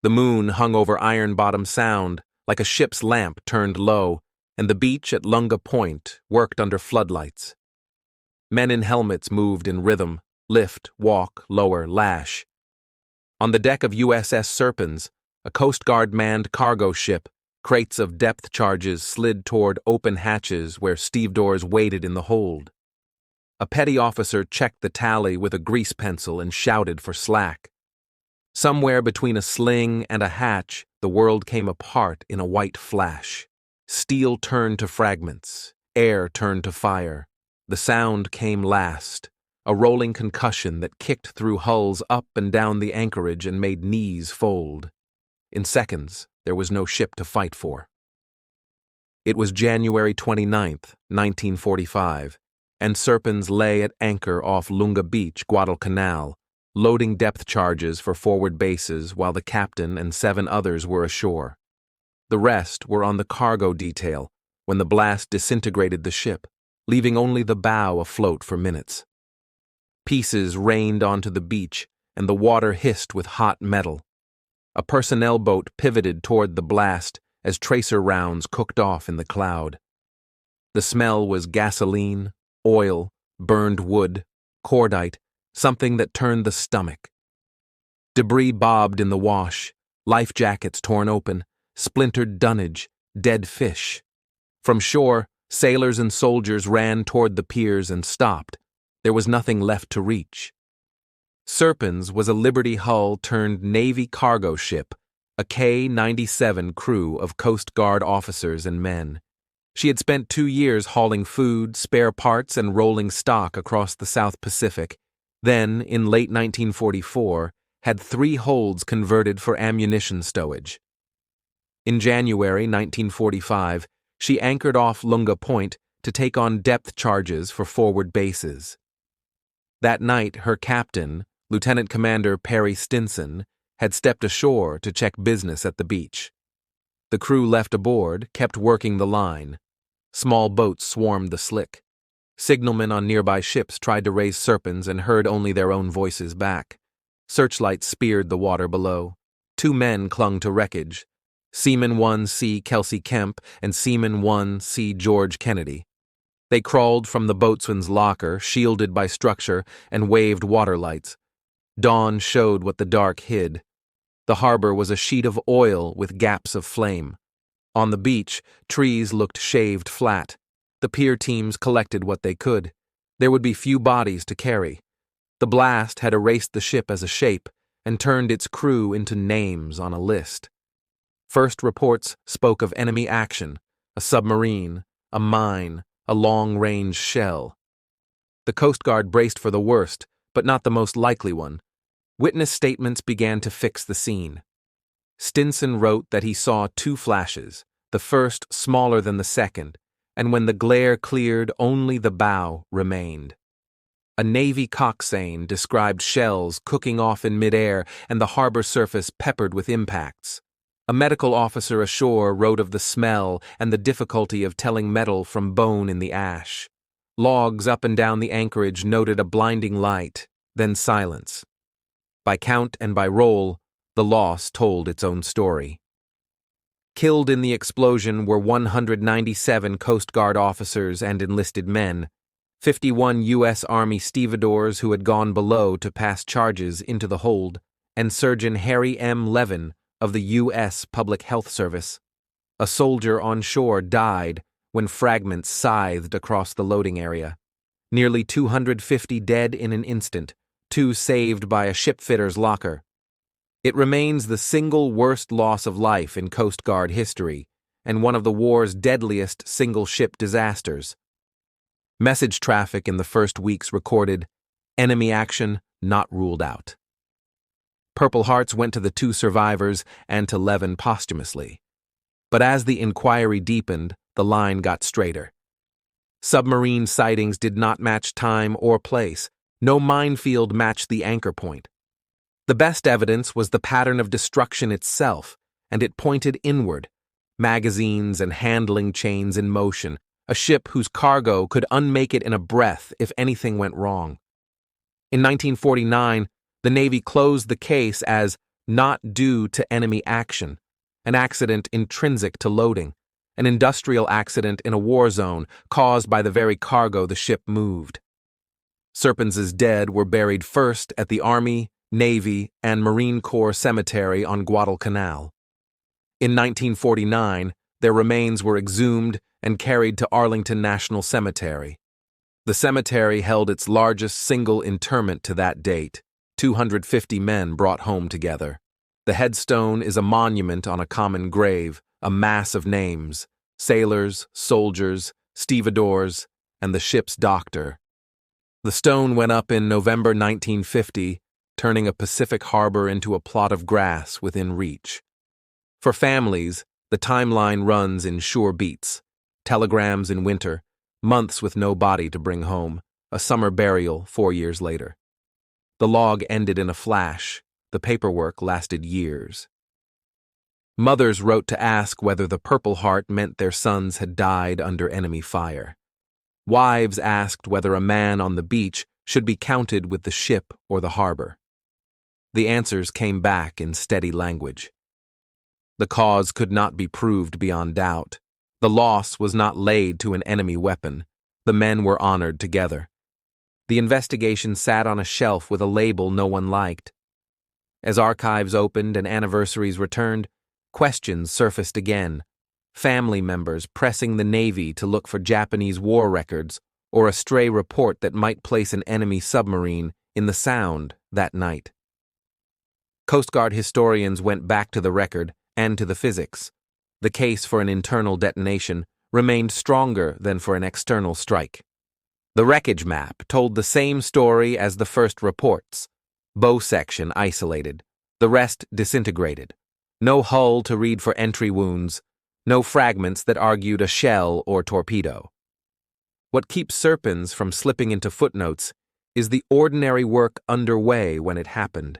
The moon hung over Iron Bottom Sound like a ship's lamp turned low, and the beach at Lunga Point worked under floodlights. Men in helmets moved in rhythm, lift, walk, lower, lash. On the deck of USS Serpens, a Coast Guard manned cargo ship, crates of depth charges slid toward open hatches where stevedores waited in the hold. A petty officer checked the tally with a grease pencil and shouted for slack. Somewhere between a sling and a hatch, the world came apart in a white flash. Steel turned to fragments, air turned to fire. The sound came last, a rolling concussion that kicked through hulls up and down the anchorage and made knees fold. In seconds, there was no ship to fight for. It was January 29th, 1945, and Serpens lay at anchor off Lunga Beach, Guadalcanal, loading depth charges for forward bases while the captain and 7 others were ashore. The rest were on the cargo detail when the blast disintegrated the ship, leaving only the bow afloat for minutes. Pieces rained onto the beach, and the water hissed with hot metal. A personnel boat pivoted toward the blast as tracer rounds cooked off in the cloud. The smell was gasoline, oil, burned wood, cordite, something that turned the stomach. Debris bobbed in the wash, life jackets torn open, splintered dunnage, dead fish. From shore, sailors and soldiers ran toward the piers and stopped. There was nothing left to reach. Serpens was a Liberty hull turned Navy cargo ship, a K-97 crew of Coast Guard officers and men. She had spent 2 years hauling food, spare parts, and rolling stock across the South Pacific, then, in late 1944, had 3 holds converted for ammunition stowage. In January 1945, she anchored off Lunga Point to take on depth charges for forward bases. That night, her captain, Lieutenant Commander Perry Stinson, had stepped ashore to check business at the beach. The crew left aboard, kept working the line. Small boats swarmed the slick. Signalmen on nearby ships tried to raise Serpens and heard only their own voices back. Searchlights speared the water below. 2 men clung to wreckage. Seaman 1C Kelsey Kemp and Seaman 1C George Kennedy. They crawled from the boatswain's locker, shielded by structure, and waved water lights. Dawn showed what the dark hid. The harbor was a sheet of oil with gaps of flame. On the beach, trees looked shaved flat. The pier teams collected what they could. There would be few bodies to carry. The blast had erased the ship as a shape and turned its crew into names on a list. First reports spoke of enemy action, a submarine, a mine, a long-range shell. The Coast Guard braced for the worst, but not the most likely one. Witness statements began to fix the scene. Stinson wrote that he saw 2 flashes, the first smaller than the second, and when the glare cleared, only the bow remained. A Navy coxswain described shells cooking off in midair and the harbor surface peppered with impacts. A medical officer ashore wrote of the smell and the difficulty of telling metal from bone in the ash. Logs up and down the anchorage noted a blinding light, then silence. By count and by roll, the loss told its own story. Killed in the explosion were 197 Coast Guard officers and enlisted men, 51 U.S. Army stevedores who had gone below to pass charges into the hold, and Surgeon Harry M. Levin of the U.S. Public Health Service. A soldier on shore died when fragments scythed across the loading area. Nearly 250 dead in an instant, 2 saved by a shipfitter's locker. It remains the single worst loss of life in Coast Guard history, and one of the war's deadliest single-ship disasters. Message traffic in the first weeks recorded, "Enemy action not ruled out." Purple Hearts went to the 2 survivors and to Levin posthumously. But as the inquiry deepened, the line got straighter. Submarine sightings did not match time or place. No minefield matched the anchor point. The best evidence was the pattern of destruction itself, and it pointed inward, magazines and handling chains in motion, a ship whose cargo could unmake it in a breath if anything went wrong. In 1949, the Navy closed the case as not due to enemy action, an accident intrinsic to loading, an industrial accident in a war zone caused by the very cargo the ship moved. Serpens' dead were buried first at the Army, Navy, and Marine Corps Cemetery on Guadalcanal. In 1949, their remains were exhumed and carried to Arlington National Cemetery. The cemetery held its largest single interment to that date, 250 men brought home together. The headstone is a monument on a common grave, a mass of names: sailors, soldiers, stevedores, and the ship's doctor. The stone went up in November 1950, turning a Pacific harbor into a plot of grass within reach. For families, the timeline runs in sure beats: telegrams in winter, months with no body to bring home, a summer burial 4 years later. The log ended in a flash. The paperwork lasted years. Mothers wrote to ask whether the Purple Heart meant their sons had died under enemy fire. Wives asked whether a man on the beach should be counted with the ship or the harbor. The answers came back in steady language. The cause could not be proved beyond doubt. The loss was not laid to an enemy weapon. The men were honored together. The investigation sat on a shelf with a label no one liked. As archives opened and anniversaries returned, questions surfaced again. Family members pressing the Navy to look for Japanese war records or a stray report that might place an enemy submarine in the Sound that night. Coast Guard historians went back to the record and to the physics. The case for an internal detonation remained stronger than for an external strike. The wreckage map told the same story as the first reports. Bow section isolated, the rest disintegrated. No hull to read for entry wounds, no fragments that argued a shell or torpedo. What keeps Serpens from slipping into footnotes is the ordinary work underway when it happened.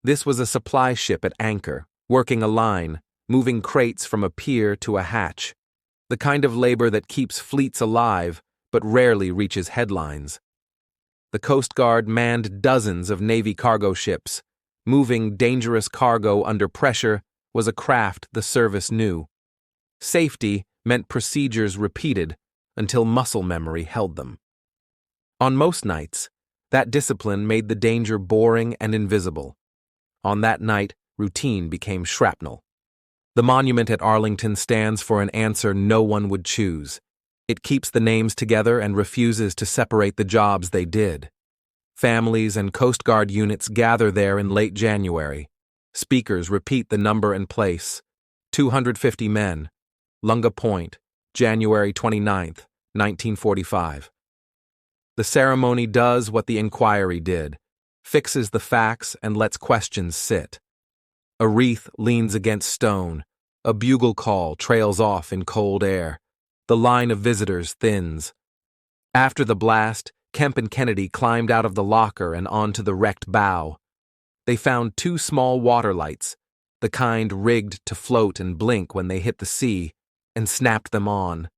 This was a supply ship at anchor, working a line, moving crates from a pier to a hatch, the kind of labor that keeps fleets alive but rarely reaches headlines. The Coast Guard manned dozens of Navy cargo ships. Moving dangerous cargo under pressure was a craft the service knew. Safety meant procedures repeated until muscle memory held them. On most nights, that discipline made the danger boring and invisible. On that night, routine became shrapnel. The monument at Arlington stands for an answer no one would choose. It keeps the names together and refuses to separate the jobs they did. Families and Coast Guard units gather there in late January. Speakers repeat the number and place. 250 men. Lunga Point, January 29, 1945. The ceremony does what the inquiry did, fixes the facts and lets questions sit. A wreath leans against stone. A bugle call trails off in cold air. The line of visitors thins. After the blast, Kemp and Kennedy climbed out of the locker and onto the wrecked bow. They found 2 small water lights, the kind rigged to float and blink when they hit the sea, and snapped them on.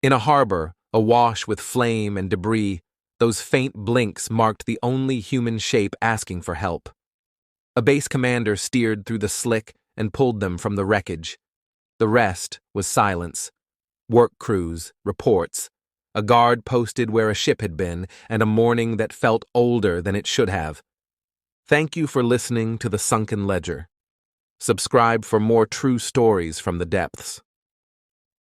In a harbor, awash with flame and debris, those faint blinks marked the only human shape asking for help. A base commander steered through the slick and pulled them from the wreckage. The rest was silence. Work crews, reports, a guard posted where a ship had been, and a morning that felt older than it should have. Thank you for listening to the Sunken Ledger. Subscribe for more true stories from the depths.